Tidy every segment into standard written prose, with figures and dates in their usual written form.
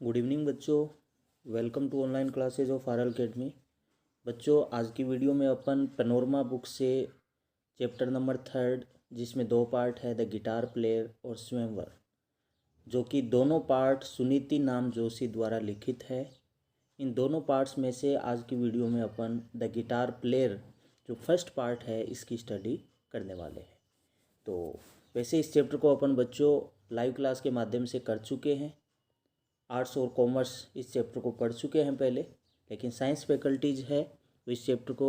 Good evening बच्चों। Welcome to online classes of R academy. बच्चों, आज की वीडियो में अपन पेनोरमा बुक से चैप्टर नंबर 3 जिसमें 2 पार्ट है, द गिटार प्लेयर और स्वयंवर, जो कि दोनों पार्ट सुनीति नाम जोशी द्वारा लिखित है। इन दोनों पार्ट्स में से आज की वीडियो में अपन द गिटार प्लेयर जो फर्स्ट पार्ट है इसकी स्टडी करने वाले हैं। तो वैसे इस चैप्टर को अपन बच्चों लाइव क्लास के माध्यम से कर चुके हैं। आर्ट्स और कॉमर्स इस चैप्टर को पढ़ चुके हैं पहले, लेकिन साइंस फैकल्टीज है तो इस चैप्टर को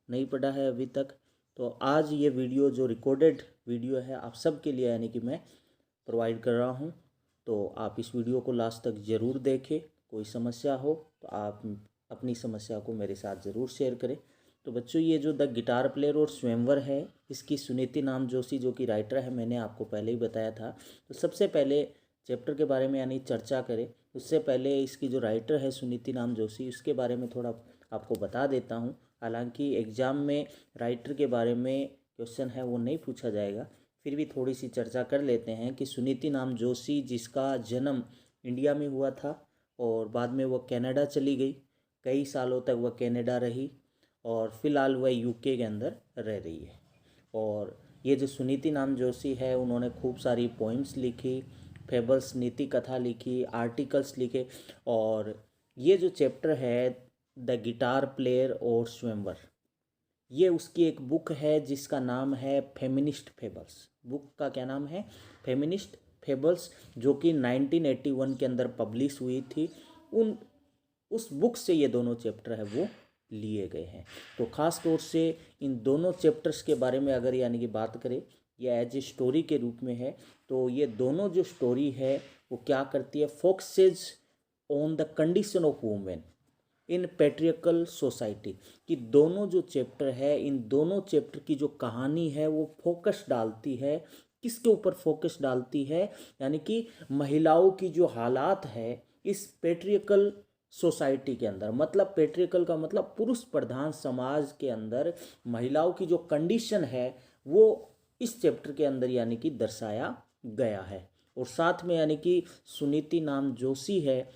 नहीं पढ़ा है अभी तक। तो आज ये वीडियो जो रिकॉर्डेड वीडियो है आप सब के लिए यानी कि मैं प्रोवाइड कर रहा हूँ, तो आप इस वीडियो को लास्ट तक ज़रूर देखें। कोई समस्या हो तो आप अपनी समस्या को मेरे साथ ज़रूर शेयर करें। तो बच्चों, ये जो द गिटार प्लेयर और स्वयंवर है इसकी सुनीति नाम जोशी जो कि राइटर है, मैंने आपको पहले ही बताया था। तो सबसे पहले चैप्टर के बारे में यानी चर्चा करें उससे पहले इसकी जो राइटर है सुनीति नाम जोशी, उसके बारे में थोड़ा आपको बता देता हूँ। हालांकि एग्ज़ाम में राइटर के बारे में क्वेश्चन है वो नहीं पूछा जाएगा, फिर भी थोड़ी सी चर्चा कर लेते हैं कि सुनीति नाम जोशी जिसका जन्म इंडिया में हुआ था और बाद में वो कनाडा चली गई, कई सालों तक वह कनाडा रही और फिलहाल वह यूके के अंदर रह रही है। और ये जो सुनीति नाम जोशी है उन्होंने खूब सारी पोइम्स लिखी, फेबल्स नीति कथा लिखी, आर्टिकल्स लिखे। और ये जो चैप्टर है द गिटार प्लेयर और स्वयंवर, ये उसकी एक बुक है जिसका नाम है फेमिनिस्ट फेबल्स। बुक का क्या नाम है? फेमिनिस्ट फेबल्स, जो कि 1981 के अंदर पब्लिश हुई थी। उस बुक से ये दोनों चैप्टर है वो लिए गए हैं। तो ख़ास तौर से इन दोनों चैप्टर्स के बारे में अगर यानी कि बात करें, ये एज ए स्टोरी के रूप में है। तो ये दोनों जो स्टोरी है वो क्या करती है, focuses on the condition of women in patriarchal society. कि दोनों जो चैप्टर है, इन दोनों चैप्टर की जो कहानी है वो फोकस डालती है, किसके ऊपर फोकस डालती है, यानी कि महिलाओं की जो हालात है इस पैट्रियर्कल सोसाइटी के अंदर। मतलब पैट्रियर्कल का मतलब पुरुष प्रधान समाज के अंदर महिलाओं की जो कंडीशन है वो इस चैप्टर के अंदर यानी कि दर्शाया गया है। और साथ में यानी कि सुनीति नाम जोशी है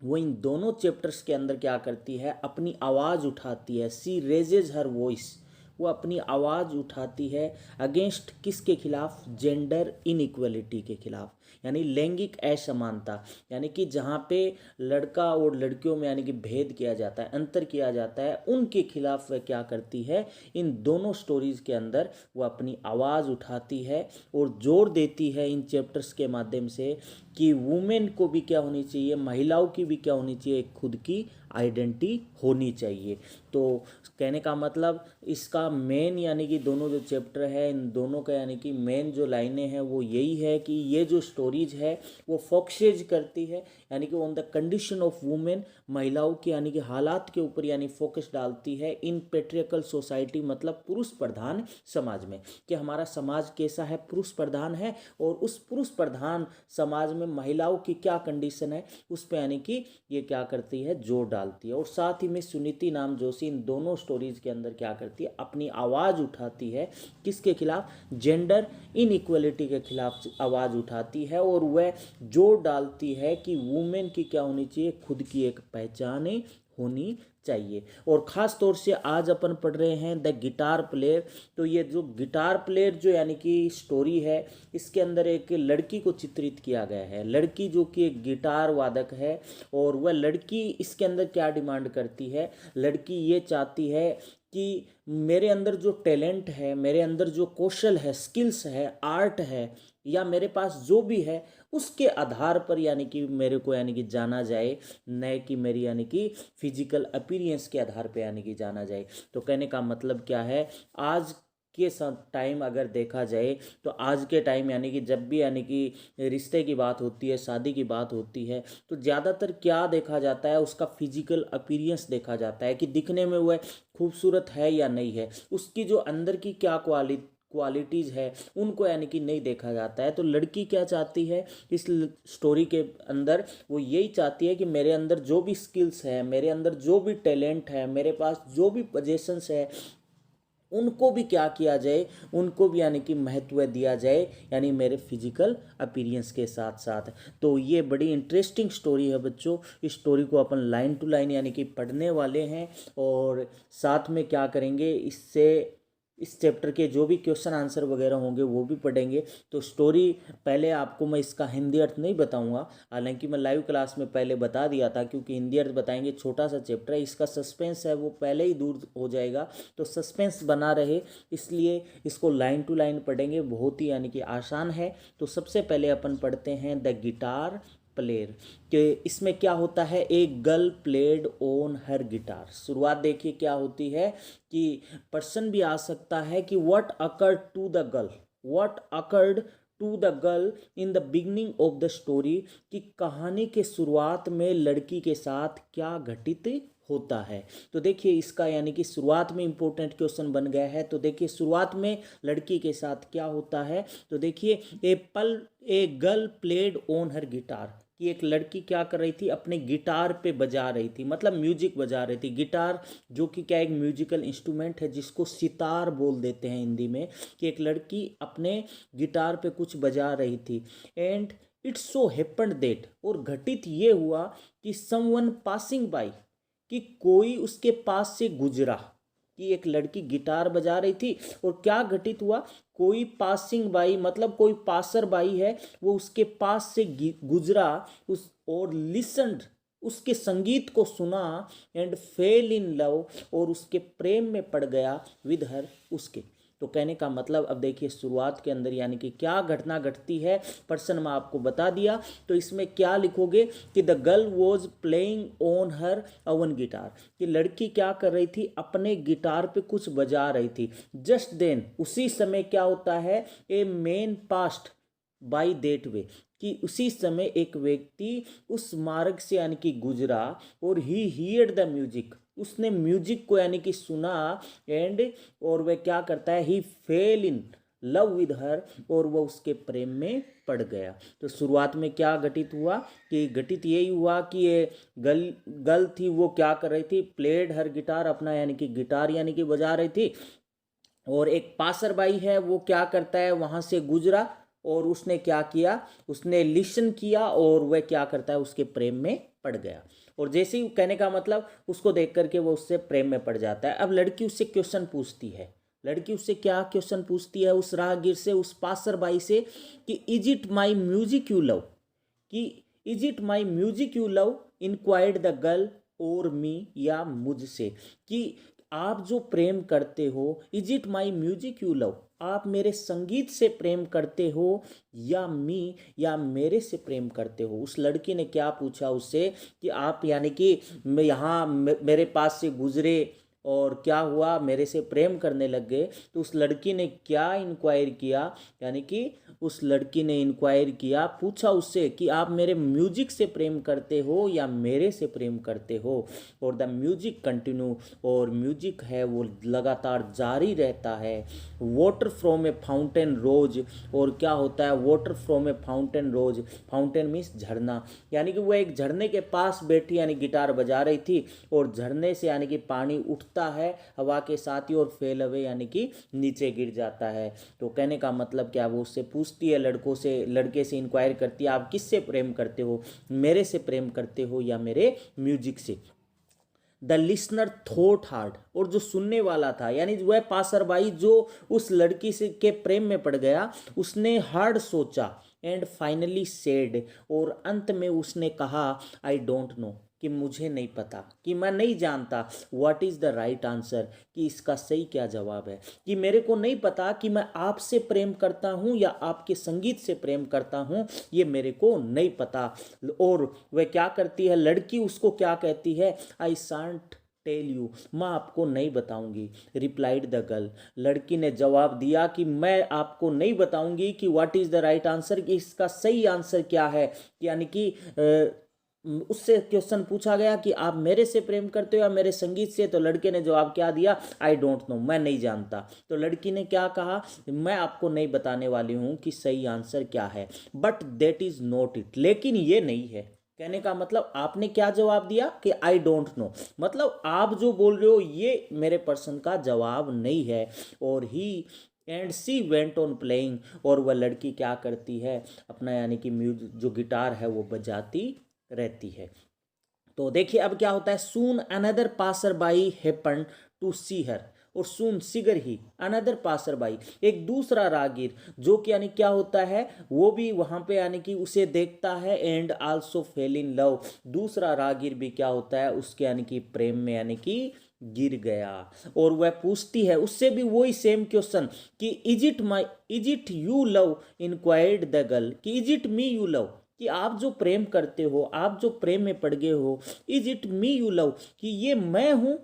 वो इन दोनों चैप्टर्स के अंदर क्या करती है, अपनी आवाज़ उठाती है। सी रेजेज हर वॉइस, वो अपनी आवाज़ उठाती है अगेंस्ट किसके खिलाफ? जेंडर इनइक्वलिटी के खिलाफ, यानी लैंगिक असमानता। यानी कि जहाँ पे लड़का और लड़कियों में यानी कि भेद किया जाता है, अंतर किया जाता है, उनके खिलाफ वह क्या करती है, इन दोनों स्टोरीज़ के अंदर वो अपनी आवाज़ उठाती है और जोर देती है इन चैप्टर्स के माध्यम से कि वुमेन को भी क्या होनी चाहिए, महिलाओं की भी क्या होनी चाहिए, खुद की आइडेंटिटी होनी चाहिए। तो कहने का मतलब इसका मेन यानी कि दोनों जो चैप्टर है इन दोनों का यानी कि मेन जो लाइनें हैं वो यही है कि ये जो स्टोरीज है वो फोकसेज करती है यानी कि on the condition of women, महिलाओं की यानी कि हालात के ऊपर यानी फोकस डालती है इन पेट्रियर्कल सोसाइटी, मतलब पुरुष प्रधान समाज में। कि हमारा समाज कैसा है, पुरुष प्रधान है, और उस पुरुष प्रधान समाज में महिलाओं की क्या कंडीशन है उस पर यानी कि ये क्या करती है, जोर डालती है। और साथ ही में सुनीति नाम जोशी इन दोनों स्टोरीज के अंदर क्या करती है, अपनी आवाज़ उठाती है किसके खिलाफ? जेंडर इनइक्वलिटी के खिलाफ आवाज़ उठाती है और वह जोर डालती है कि वुमेन की क्या होनी चाहिए, खुद की एक पहचान होनी चाहिए। और ख़ास तौर से आज अपन पढ़ रहे हैं द गिटार प्लेयर। तो ये जो गिटार प्लेयर जो यानी कि स्टोरी है इसके अंदर एक लड़की को चित्रित किया गया है, लड़की जो कि एक गिटार वादक है। और वह लड़की इसके अंदर क्या डिमांड करती है, लड़की ये चाहती है कि मेरे अंदर जो टैलेंट है, मेरे अंदर जो कौशल है, स्किल्स है, आर्ट है, या मेरे पास जो भी है उसके आधार पर यानी कि मेरे को यानी कि जाना जाए, न कि मेरी यानी कि फिजिकल अपीयरेंस के आधार पर यानी कि जाना जाए। तो कहने का मतलब क्या है, आज के टाइम अगर देखा जाए तो आज के टाइम यानी कि जब भी यानी कि रिश्ते की बात होती है, शादी की बात होती है, तो ज़्यादातर क्या देखा जाता है, उसका फिजिकल अपीयरेंस देखा जाता है कि दिखने में वह खूबसूरत है या नहीं है, उसकी जो अंदर की क्या क्वालिटीज़ है उनको यानी कि नहीं देखा जाता है। तो लड़की क्या चाहती है इस स्टोरी के अंदर, वो यही चाहती है कि मेरे अंदर जो भी स्किल्स है, मेरे अंदर जो भी टैलेंट है, मेरे पास जो भी पोजेशंस है, उनको भी क्या किया जाए, उनको भी यानी कि महत्व दिया जाए, यानी मेरे फिजिकल अपीयरेंस के साथ साथ। तो ये बड़ी इंटरेस्टिंग स्टोरी है बच्चों। इस स्टोरी को अपन लाइन टू लाइन यानी कि पढ़ने वाले हैं, और साथ में क्या करेंगे, इससे इस चैप्टर के जो भी क्वेश्चन आंसर वगैरह होंगे वो भी पढ़ेंगे। तो स्टोरी पहले आपको मैं इसका हिंदी अर्थ नहीं बताऊंगा, हालांकि मैं लाइव क्लास में पहले बता दिया था, क्योंकि हिंदी अर्थ बताएंगे, छोटा सा चैप्टर है, इसका सस्पेंस है वो पहले ही दूर हो जाएगा, तो सस्पेंस बना रहे इसलिए इसको लाइन टू लाइन पढ़ेंगे। बहुत ही यानी कि आसान है। तो सबसे पहले अपन पढ़ते हैं द गिटार प्लेयर, कि इसमें क्या होता है, एक girl played on her guitar. शुरुआत देखिए क्या होती है, कि पर्सन भी आ सकता है कि what occurred to the girl, what occurred to the girl in the beginning of the story, कि कहानी के शुरुआत में लड़की के साथ क्या घटित होता है। तो देखिए इसका यानी कि शुरुआत में इंपॉर्टेंट क्वेश्चन बन गया है। तो देखिए शुरुआत में लड़की के साथ क्या होता है, तो देखिए a girl played on her guitar, कि एक लड़की क्या कर रही थी, अपने गिटार पे बजा रही थी, मतलब म्यूजिक बजा रही थी। गिटार जो कि क्या एक म्यूजिकल इंस्ट्रूमेंट है, जिसको सितार बोल देते हैं हिंदी में, कि एक लड़की अपने गिटार पे कुछ बजा रही थी। And it's so happened that, और घटित ये हुआ कि समवन पासिंग बाय, कि कोई उसके पास से गुजरा, कि एक लड़की गिटार बजा रही थी और क्या घटित हुआ, कोई पासिंग बाई मतलब कोई पासर बाई है, वो उसके पास से गुजरा उस और लिसन्ड, उसके संगीत को सुना, एंड फेल इन लव, और उसके प्रेम में पड़ गया विद हर, उसके। तो कहने का मतलब अब देखिए शुरुआत के अंदर यानी कि क्या घटना घटती है, पर्सन में आपको बता दिया। तो इसमें क्या लिखोगे कि the girl was playing on her oven guitar, कि लड़की क्या कर रही थी, अपने गिटार पे कुछ बजा रही थी। जस्ट देन, उसी समय क्या होता है, a man passed by that way, कि उसी समय एक व्यक्ति उस मार्ग से यानी कि गुजरा, और ही हियर्ड द म्यूजिक, उसने म्यूजिक को यानी कि सुना, एंड और वह क्या करता है, he fell in love with her, और वह उसके प्रेम में पड़ गया। तो शुरुआत में क्या घटित हुआ, कि घटित यही हुआ कि ये गर्ल थी, वो क्या कर रही थी, प्लेड हर गिटार, अपना यानी कि गिटार यानी कि बजा रही थी, और एक पासर बाई है वो क्या करता है, वहां से गुजरा, और उसने क्या किया, उसने लिसन किया, और वह क्या करता है, उसके प्रेम में पड़ गया। और जैसे ही, कहने का मतलब उसको देख करके वो उससे प्रेम में पड़ जाता है। अब लड़की उससे क्वेश्चन पूछती है, लड़की उससे क्या क्वेश्चन पूछती है, उस राहगीर से, उस पासर बाई से, कि is it my music you love, कि is it my music you love, inquired the girl, और मी, या मुझसे, कि आप जो प्रेम करते हो, is it my music you love, आप मेरे संगीत से प्रेम करते हो, या मी, या मेरे से प्रेम करते हो। उस लड़की ने क्या पूछा उससे, कि आप यानी कि मैं यहाँ मेरे पास से गुजरे और क्या हुआ, मेरे से प्रेम करने लग गए। तो उस लड़की ने क्या इंक्वायर किया, यानी कि उस लड़की ने इंक्वायर किया, पूछा उससे कि आप मेरे म्यूजिक से प्रेम करते हो या मेरे से प्रेम करते हो। और द म्यूजिक कंटिन्यू, और म्यूजिक है वो लगातार जारी रहता है। Water from a fountain rose, और क्या होता है, water from a fountain rose, fountain means झरना, यानी कि वो एक झरने के पास बैठी यानी गिटार बजा रही थी, और झरने से यानी कि पानी उठता है हवा के साथ ही, और फेल अवे यानी कि नीचे गिर जाता है। तो कहने का मतलब क्या, वो उससे पूछती है, लड़के से इंक्वायर करती है, आप किससे प्रेम करते हो, मेरे से प्रेम करते हो या मेरे म्यूजिक से। द लिसनर थॉट हार्ड, और जो सुनने वाला था, यानी वह पासरबाई जो उस लड़की से के प्रेम में पड़ गया, उसने हार्ड सोचा, एंड फाइनली सेड, और अंत में उसने कहा, आई डोंट नो, कि मुझे नहीं पता, कि मैं नहीं जानता, what is the right answer, कि इसका सही क्या जवाब है, कि मेरे को नहीं पता कि मैं आपसे प्रेम करता हूँ या आपके संगीत से प्रेम करता हूँ, ये मेरे को नहीं पता। और वह क्या करती है, लड़की उसको क्या कहती है, आई शांट टेल यू, मैं आपको नहीं बताऊंगी, रिप्लाइड द गर्ल, लड़की ने जवाब दिया कि मैं आपको नहीं बताऊंगी कि what is the right answer, कि इसका सही आंसर क्या है। यानी कि उससे क्वेश्चन पूछा गया कि आप मेरे से प्रेम करते हो या मेरे संगीत से, तो लड़के ने जवाब क्या दिया, आई डोंट नो, मैं नहीं जानता। तो लड़की ने क्या कहा, मैं आपको नहीं बताने वाली हूँ कि सही आंसर क्या है, but that is not it, लेकिन ये नहीं है, कहने का मतलब आपने क्या जवाब दिया कि आई डोंट नो, मतलब आप जो बोल रहे हो ये मेरे प्रश्न का जवाब नहीं है। और he and she went on playing, और वह लड़की क्या करती है, अपना यानी कि म्यूजिक जो गिटार है वो बजाती रहती है। तो देखिए अब क्या होता है, soon another passer by happen to see her, और सून सिगर ही अनदर पासर बाई, एक दूसरा रागीर जो कि यानी क्या होता है, वो भी वहां पे यानी कि उसे देखता है, and also fail in love, दूसरा रागीर भी क्या होता है उसके यानी कि प्रेम में यानी कि गिर गया। और वह पूछती है उससे भी वही सेम क्वेश्चन कि is it you love, inquired the girl, कि is it me you love, कि आप जो प्रेम करते हो, आप जो प्रेम में पड़ गए हो, is it me you love, कि ये मैं हूं,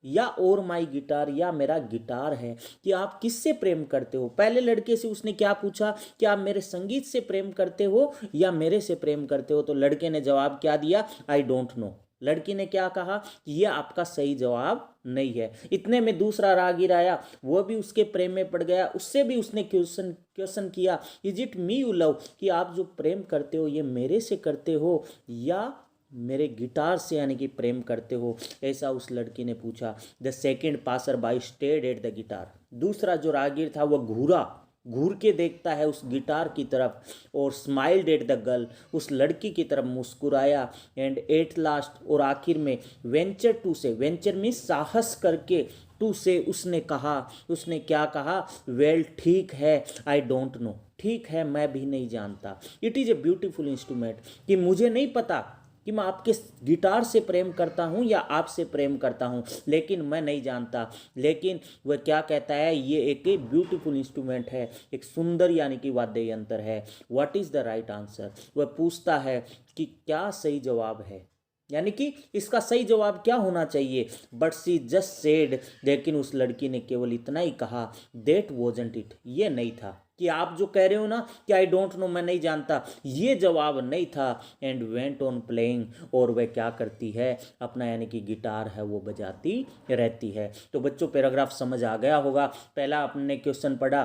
या और माई गिटार, या मेरा गिटार है, कि आप किससे प्रेम करते हो। पहले लड़के से उसने क्या पूछा कि आप मेरे संगीत से प्रेम करते हो या मेरे से प्रेम करते हो, तो लड़के ने जवाब क्या दिया, आई डोंट नो। लड़की ने क्या कहा कि यह आपका सही जवाब नहीं है। इतने में दूसरा रागीर आया, वो भी उसके प्रेम में पड़ गया, उससे भी उसने क्वेश्चन किया, is it me you love, कि आप जो प्रेम करते हो ये मेरे से करते हो या मेरे गिटार से यानी कि प्रेम करते हो, ऐसा उस लड़की ने पूछा। The second passer by stayed at the guitar, दूसरा जो रागीर था वह घूर के देखता है उस गिटार की तरफ, और स्माइल्ड एट द गर्ल, उस लड़की की तरफ मुस्कुराया, एंड एट लास्ट, और आखिर में वेंचर टू से, वेंचर में साहस करके, टू से उसने कहा, उसने क्या कहा, वेल ठीक है, आई डोंट नो, ठीक है मैं भी नहीं जानता, it is a beautiful instrument, कि मुझे नहीं पता कि मैं आपके गिटार से प्रेम करता हूँ या आपसे प्रेम करता हूँ, लेकिन मैं नहीं जानता। लेकिन वह क्या कहता है, ये एक ब्यूटीफुल इंस्ट्रूमेंट है, एक सुंदर यानी कि वाद्य यंत्र है। What is the right answer, वह पूछता है कि क्या सही जवाब है, यानी कि इसका सही जवाब क्या होना चाहिए। बट सी जस्ट सेड, लेकिन उस लड़की ने केवल इतना ही कहा, देट वॉजंट इट, ये नहीं था, कि आप जो कह रहे हो ना कि आई डोंट नो, मैं नहीं जानता, ये जवाब नहीं था। एंड वेंट ऑन प्लेइंग, और वह क्या करती है, अपना यानी कि गिटार है वो बजाती रहती है। तो बच्चों पैराग्राफ समझ आ गया होगा। पहला आपने क्वेश्चन पढ़ा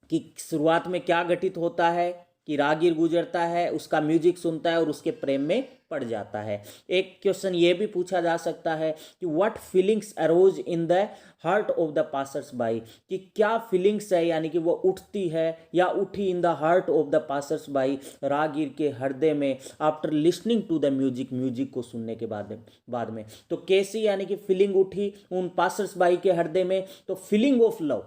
कि शुरुआत में क्या घटित होता है, कि रागीर गुजरता है, उसका म्यूजिक सुनता है और उसके प्रेम में पड़ जाता है। एक क्वेश्चन ये भी पूछा जा सकता है कि what feelings arose in the heart of the passers by, कि क्या फीलिंग्स है, यानी कि वो उठती है या उठी in the heart of the passers by, रागीर के हृदय में, after listening to the music, music को सुनने के बाद में तो कैसी यानी कि फीलिंग उठी उन पासर्स बाई के हृदय में, तो फीलिंग ऑफ लव,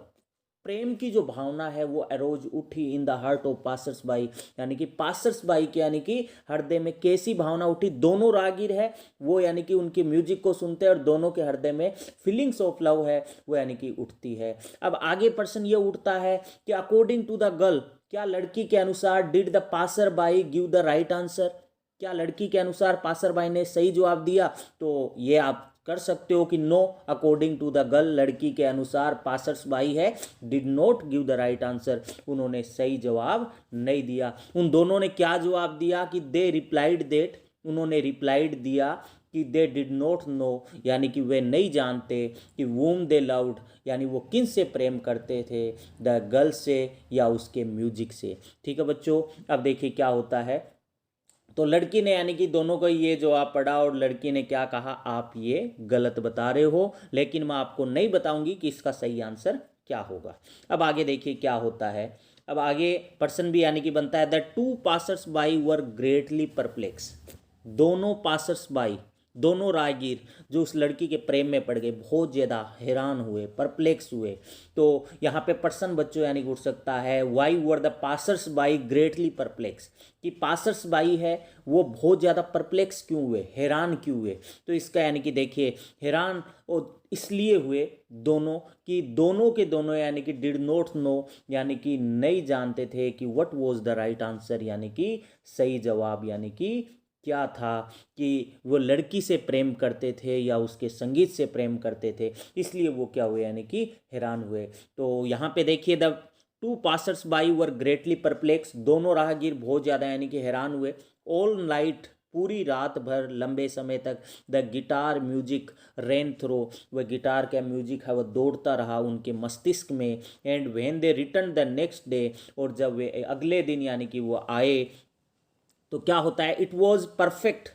प्रेम की जो भावना है वो अरोज उठी in the heart of passers by, यानी कि पासर्स बाई के यानी कि हृदय में कैसी भावना उठी, दोनों रागीर है वो यानी कि उनके म्यूजिक को सुनते हैं और दोनों के हृदय में फीलिंग्स ऑफ लव है वो यानी कि उठती है। अब आगे प्रश्न ये उठता है कि अकॉर्डिंग टू द गर्ल, क्या लड़की के अनुसार did the passer by give the right answer, क्या लड़की के अनुसार पासर बाई ने सही जवाब दिया, तो ये आप कर सकते हो कि no, according to the girl, लड़की के अनुसार पासर्स बाई है did not give the right answer, उन्होंने सही जवाब नहीं दिया। उन दोनों ने क्या जवाब दिया कि दे रिप्लाइड देट, उन्होंने रिप्लाइड दिया कि दे डिड नॉट नो, यानी कि वे नहीं जानते कि वूम दे लव्ड, यानी वो किन से प्रेम करते थे, द गर्ल से या उसके म्यूजिक से। ठीक है बच्चों, अब देखिए क्या होता है। तो लड़की ने यानी कि दोनों को ये जवाब पढ़ा और लड़की ने क्या कहा, आप ये गलत बता रहे हो, लेकिन मैं आपको नहीं बताऊंगी कि इसका सही आंसर क्या होगा। अब आगे देखिए क्या होता है। अब आगे पर्सन भी यानी कि बनता है, the two passers by were greatly perplex, दोनों पासर्स बाई, दोनों राहगीर जो उस लड़की के प्रेम में पड़ गए, बहुत ज़्यादा हैरान हुए, परप्लेक्स हुए। तो यहाँ पे पर्सन बच्चों यानी कि उठ सकता है, why were the passers by greatly perplex, कि पासर्स बाई है वो बहुत ज़्यादा परप्लेक्स क्यों हुए, हैरान क्यों हुए। तो इसका यानी कि देखिए हैरान और इसलिए हुए दोनों, कि दोनों के दोनों यानी कि डिड नॉट नो, यानी कि नहीं जानते थे कि what was the right answer, यानी कि सही जवाब यानी कि क्या था, कि वो लड़की से प्रेम करते थे या उसके संगीत से प्रेम करते थे, इसलिए वो क्या हुए यानी कि हैरान हुए। तो यहाँ पे देखिए, the two passers by were greatly perplex, दोनों राहगीर बहुत ज़्यादा यानी कि हैरान हुए। ऑल नाइट, पूरी रात भर, लंबे समय तक, the guitar music ran through, वह गिटार का म्यूजिक है वह दौड़ता रहा उनके मस्तिष्क में। And when they return the next day, और जब वे अगले दिन यानी कि वो आए तो क्या होता है, इट वॉज परफेक्ट,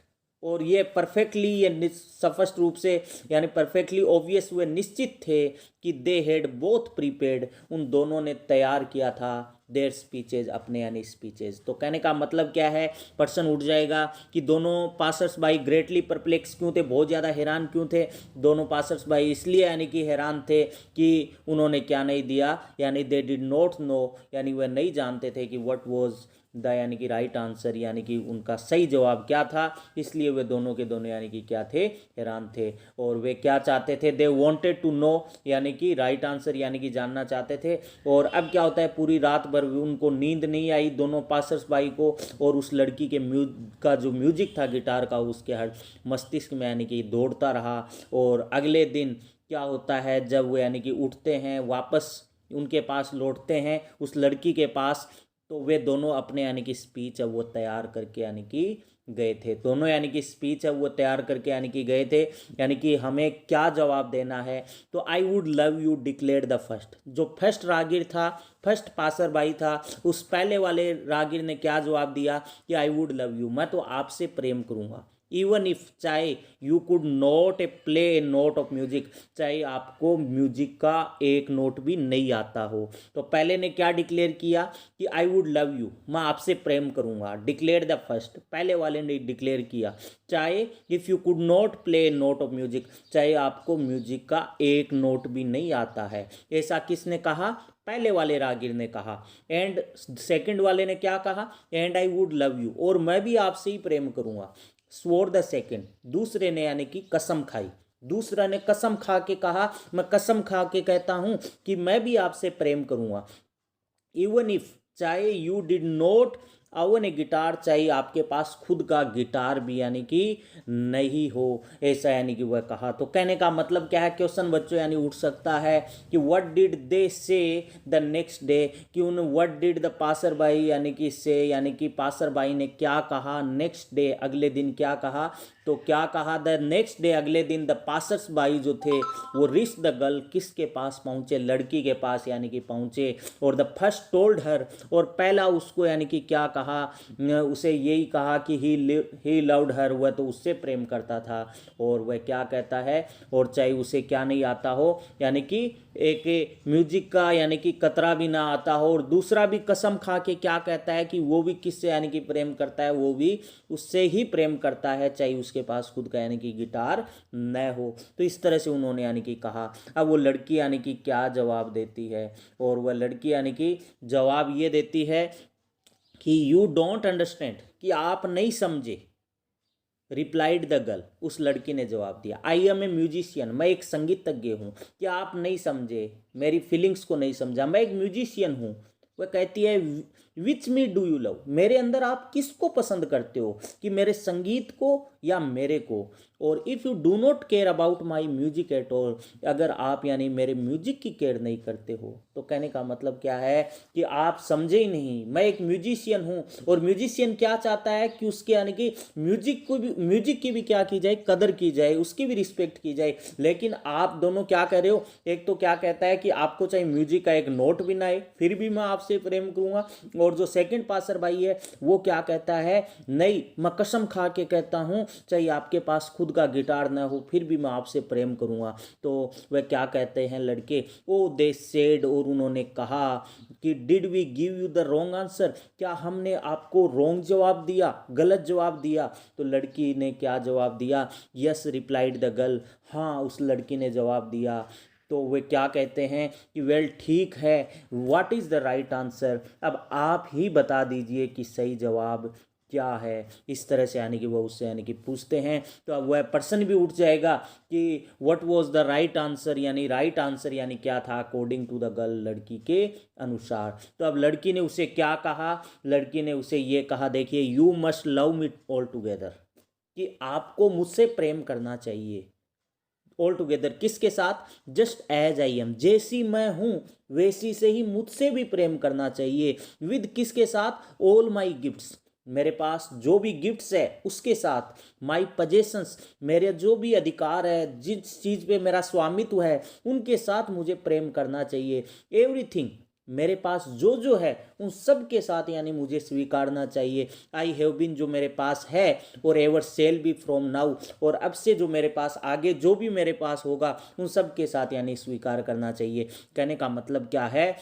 और ये परफेक्टली, ये स्पष्ट रूप से यानी परफेक्टली ऑब्वियस हुए, निश्चित थे कि दे हैड बोथ प्रीपेड, उन दोनों ने तैयार किया था देयर स्पीचेज, अपने यानी स्पीचेज। तो कहने का मतलब क्या है, पर्सन उठ जाएगा कि दोनों पासर्स बाई ग्रेटली परप्लेक्स क्यों थे, बहुत ज़्यादा हैरान क्यों थे दोनों पासर्स बाई, इसलिए यानी कि हैरान थे कि उन्होंने क्या नहीं दिया, यानी दे डिड नॉट नो, यानी वह नहीं जानते थे कि व्हाट वाज द यानी कि राइट आंसर, यानी कि उनका सही जवाब क्या था, इसलिए वे दोनों के दोनों यानी कि क्या थे, हैरान थे। और वे क्या चाहते थे, दे वांटेड टू नो, यानी कि राइट आंसर यानी कि जानना चाहते थे। और अब क्या होता है, पूरी रात भर उनको नींद नहीं आई दोनों पासर्स बाई को, और उस लड़की के का जो म्यूजिक था गिटार का, उसके हर मस्तिष्क में यानी कि दौड़ता रहा। और अगले दिन क्या होता है, जब वो यानी कि उठते हैं, वापस उनके पास लौटते हैं उस लड़की के पास, तो वे दोनों अपने यानी कि स्पीच है वो तैयार करके यानी कि गए थे, दोनों यानी कि स्पीच है वो तैयार करके यानी कि गए थे, यानी कि हमें क्या जवाब देना है। तो I would love you declared the first, जो फर्स्ट रागिर था, फर्स्ट पासर बाई था, उस पहले वाले रागिर ने क्या जवाब दिया कि आई वुड लव यू, मैं तो आपसे प्रेम करूँगा, इवन इफ, चाहे you could not a play A note of music, चाहे आपको म्यूजिक का एक नोट भी नहीं आता हो। तो पहले ने क्या डिक्लेयर किया कि आई वुड लव यू, मैं आपसे प्रेम करूंगा, डिक्लेयर द फर्स्ट, पहले वाले ने डिक्लेयर किया। चाहे if you could not play A note of music, चाहे आपको म्यूजिक का एक नोट भी नहीं आता है, ऐसा किसने कहा, पहले वाले रागिर ने कहा। एंड सेकंड वाले ने क्या कहा, and I would love you, और मैं भी आपसे ही प्रेम करूंगा। स्वोर द सेकंड, दूसरे ने यानी कि कसम खाई, दूसरा ने कसम खा के कहा, मैं कसम खा के कहता हूं कि मैं भी आपसे प्रेम करूंगा। इवन इफ, चाहे you did not oven A guitar, चाहे आपके पास खुद का गिटार भी यानी कि नहीं हो, ऐसा यानी कि वह कहा। तो कहने का मतलब क्या है, क्वेश्चन बच्चों यानी उठ सकता है कि व्हाट डिड दे से द नेक्स्ट डे, कि उन what did the passer by यानी कि से, यानी कि पासर बाई ने क्या कहा नेक्स्ट डे, अगले दिन क्या कहा। तो क्या कहा, द नेक्स्ट डे, अगले दिन द पासर्स बाई जो थे वो रिच द गर्ल, किसके पास पहुंचे, लड़की के पास यानी कि पहुंचे। और द फर्स्ट टोल्ड हर, और पहला उसको यानी कि क्या कहा, उसे यही कहा कि ही लव्ड हर, वह तो उससे प्रेम करता था। और वह क्या कहता है, और चाहे उसे क्या नहीं आता हो, यानी कि एक म्यूजिक का यानी कि कतरा भी ना आता हो। और दूसरा भी कसम खा के क्या कहता है कि वो भी किससे यानी कि प्रेम करता है, वो भी उससे ही प्रेम करता है, चाहे उसके पास खुद का यानी कि गिटार न हो। तो इस तरह से उन्होंने यानी कि कहा। अब वो लड़की यानी कि क्या जवाब देती है, और वह लड़की यानी कि जवाब ये देती है कि यू डोंट अंडरस्टैंड, कि आप नहीं समझे। रिप्लाइड द गर्ल, उस लड़की ने जवाब दिया, आई एम ए म्यूजिशियन, मैं एक संगीतज्ञ हूँ, कि आप नहीं समझे, मेरी फीलिंग्स को नहीं समझा, मैं एक म्यूजिशियन हूँ। वह कहती है विच मी डू यू लव, मेरे अंदर आप किसको पसंद करते हो, कि मेरे संगीत को या मेरे को। और if you do not care about my music at all, अगर आप यानी मेरे म्यूजिक की केयर नहीं करते हो, तो कहने का मतलब क्या है कि आप समझे ही नहीं, मैं एक म्यूजिशियन हूँ। और म्यूजिशियन क्या चाहता है कि उसके यानी कि म्यूजिक को भी, म्यूजिक की भी क्या की जाए, कदर की जाए, उसकी भी रिस्पेक्ट की जाए। लेकिन आप दोनों क्या कर रहे हो, एक तो क्या कहता है कि आपको चाहे म्यूजिक का एक नोट भी ना आए फिर भी मैं आपसे प्रेम करूंगा, और जो सेकंड पासर भाई है वो क्या कहता है, नहीं, मैं कसम खा के कहता हूं चाहे आपके पास खुद का गिटार ना हो फिर भी मैं आपसे प्रेम करूंगा। तो वह क्या कहते हैं लड़के, ओ दे सेड, और उन्होंने कहा कि did we give you the wrong answer, क्या हमने आपको रॉन्ग जवाब दिया, गलत जवाब दिया। तो लड़की ने क्या जवाब दिया, यस रिप्लाइड द गर्ल, हाँ उस लड़की ने जवाब दिया। तो वे क्या कहते हैं कि वेल ठीक है, what is the right answer, अब आप ही बता दीजिए कि सही जवाब क्या है। इस तरह से यानी कि वो उससे यानी कि पूछते हैं। तो अब वह पर्सन भी उठ जाएगा कि what was the right answer, यानी राइट आंसर यानी क्या था अकॉर्डिंग टू द गर्ल, लड़की के अनुसार। तो अब लड़की ने उसे क्या कहा, लड़की ने उसे ये कहा, देखिए, you must love me all together, कि आपको मुझसे प्रेम करना चाहिए ऑल टुगेदर, किसके साथ, जस्ट एज आई एम, जैसी मैं हूं वैसी से ही मुझसे भी प्रेम करना चाहिए। विद किसके साथ, ऑल माई गिफ्ट्स, मेरे पास जो भी गिफ्ट्स है उसके साथ, माई पजेशंस, मेरे जो भी अधिकार है, जिस चीज़ पे मेरा स्वामित्व है उनके साथ मुझे प्रेम करना चाहिए। एवरीथिंग, मेरे पास जो जो है उन सब के साथ यानी मुझे स्वीकारना चाहिए। आई हैव बीन जो मेरे पास है, और ever shall be from now, और अब से जो मेरे पास आगे जो भी मेरे पास होगा उन सब के साथ यानी स्वीकार करना चाहिए। कहने का मतलब क्या है,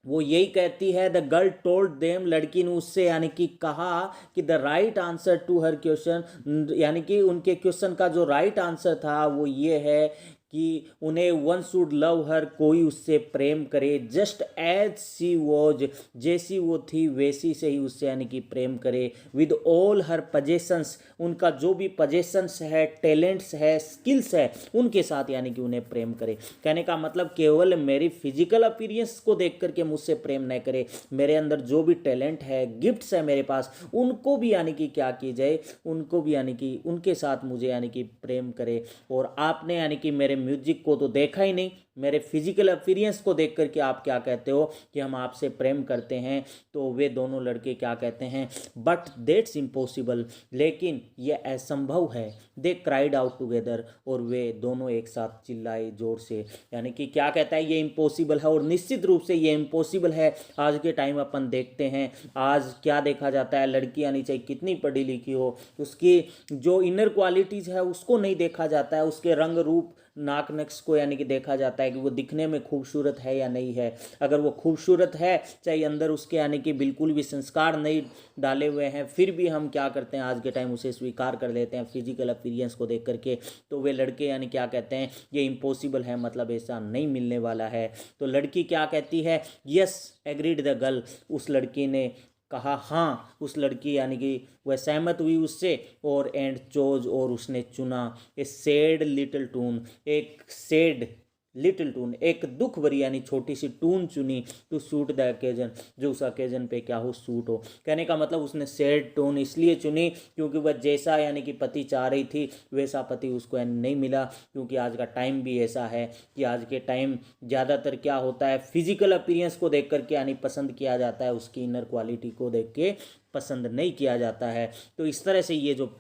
वो यही कहती है, द गर्ल टोल्ड देम, लड़की ने उससे यानी कि कहा कि the right answer to her question, यानी कि उनके क्वेश्चन का जो राइट आंसर था वो ये है कि उन्हें वन शुड लव हर, कोई उससे प्रेम करे, जस्ट एज सी वॉज, जैसी वो थी वैसी से ही उससे यानी कि प्रेम करे, विद ऑल हर पजेशंस, उनका जो भी पजेशंस है, टैलेंट्स है, स्किल्स है, उनके साथ यानी कि उन्हें प्रेम करे। कहने का मतलब केवल मेरी फिजिकल अपीयरेंस को देख करके मुझसे प्रेम न करे, मेरे अंदर जो भी टैलेंट है, गिफ्ट्स है मेरे पास, उनको भी यानी कि क्या की जाए, उनको भी यानी कि उनके साथ मुझे यानी कि प्रेम करे। और आपने यानी कि मेरे म्यूजिक को तो देखा ही नहीं, मेरे फिजिकल अपीयरेंस को देख करके आप क्या कहते हो कि हम आपसे प्रेम करते हैं। तो वे दोनों लड़के क्या कहते हैं, बट दैट्स इम्पॉसिबल, लेकिन ये असंभव है। दे क्राइड आउट टुगेदर, और वे दोनों एक साथ चिल्लाए जोर से। यानी कि क्या कहता है, ये इम्पॉसिबल है, और निश्चित रूप से ये इम्पॉसिबल है। आज के टाइम अपन देखते हैं, आज क्या देखा जाता है, लड़की यानी चाहे कितनी पढ़ी लिखी हो, उसकी जो इनर क्वालिटीज़ है उसको नहीं देखा जाता है, उसके रंग रूप नाक नक्श को यानी कि देखा जाता है कि वो दिखने में खूबसूरत है या नहीं है। अगर वो खूबसूरत है, चाहे अंदर उसके यानी कि बिल्कुल भी संस्कार नहीं डाले हुए हैं, फिर भी हम क्या करते हैं आज के टाइम उसे स्वीकार कर लेते हैं फिजिकल अपीयरेंस को देख करके। तो वे लड़के यानी क्या कहते हैं, ये इम्पॉसिबल है, मतलब ऐसा नहीं मिलने वाला है। तो लड़की क्या कहती है, यस एग्रीड द गर्ल, उस लड़की ने कहा हाँ, उस लड़की यानी कि वह सहमत हुई उससे, और एंड चोज, और उसने चुना ए सैड लिटिल टून, एक सैड लिटिल टून, एक दुख भरी यानी छोटी सी टून चुनी, टू सूट द ओकेजन, जो उस ओकेजन पे क्या हो, सूट हो। कहने का मतलब उसने सैड टून इसलिए चुनी क्योंकि वह जैसा यानी कि पति चाह रही थी वैसा पति उसको यानी नहीं मिला। क्योंकि आज का टाइम भी ऐसा है कि आज के टाइम ज़्यादातर क्या होता है, फिजिकल अपीयरेंस को देख करके यानी पसंद किया जाता है, उसकी इनर क्वालिटी को देख के पसंद नहीं किया जाता है। तो इस तरह से ये जो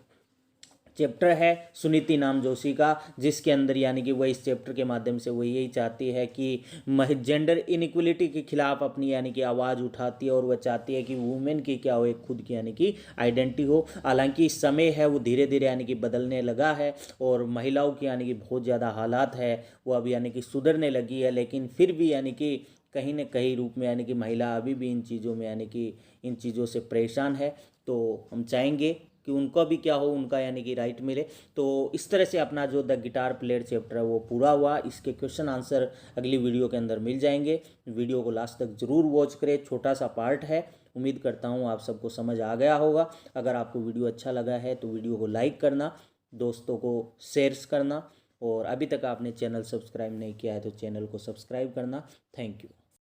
चैप्टर है सुनीति नाम जोशी का, जिसके अंदर यानी कि वह इस चैप्टर के माध्यम से वो यही चाहती है कि जेंडर इनइक्वलिटी के खिलाफ अपनी यानी कि आवाज़ उठाती है, और वह चाहती है कि वुमेन की क्या हो, एक खुद की यानी कि आइडेंटिटी हो। हालांकि समय है वो धीरे धीरे यानी कि बदलने लगा है, और महिलाओं की यानी कि बहुत ज़्यादा हालात है वो अब यानी कि सुधरने लगी है, लेकिन फिर भी यानी कि कहीं न कहीं रूप में यानी कि महिला अभी भी इन चीज़ों में यानी कि इन चीज़ों से परेशान है। तो हम चाहेंगे कि उनको भी क्या हो, उनका यानी कि राइट मिले। तो इस तरह से अपना जो द गिटार प्लेयर चैप्टर है वो पूरा हुआ। इसके क्वेश्चन आंसर अगली वीडियो के अंदर मिल जाएंगे। वीडियो को लास्ट तक ज़रूर वॉच करें, छोटा सा पार्ट है। उम्मीद करता हूँ आप सबको समझ आ गया होगा। अगर आपको वीडियो अच्छा लगा है तो वीडियो को लाइक करना, दोस्तों को शेयर्स करना, और अभी तक आपने चैनल सब्सक्राइब नहीं किया है तो चैनल को सब्सक्राइब करना। Thank you.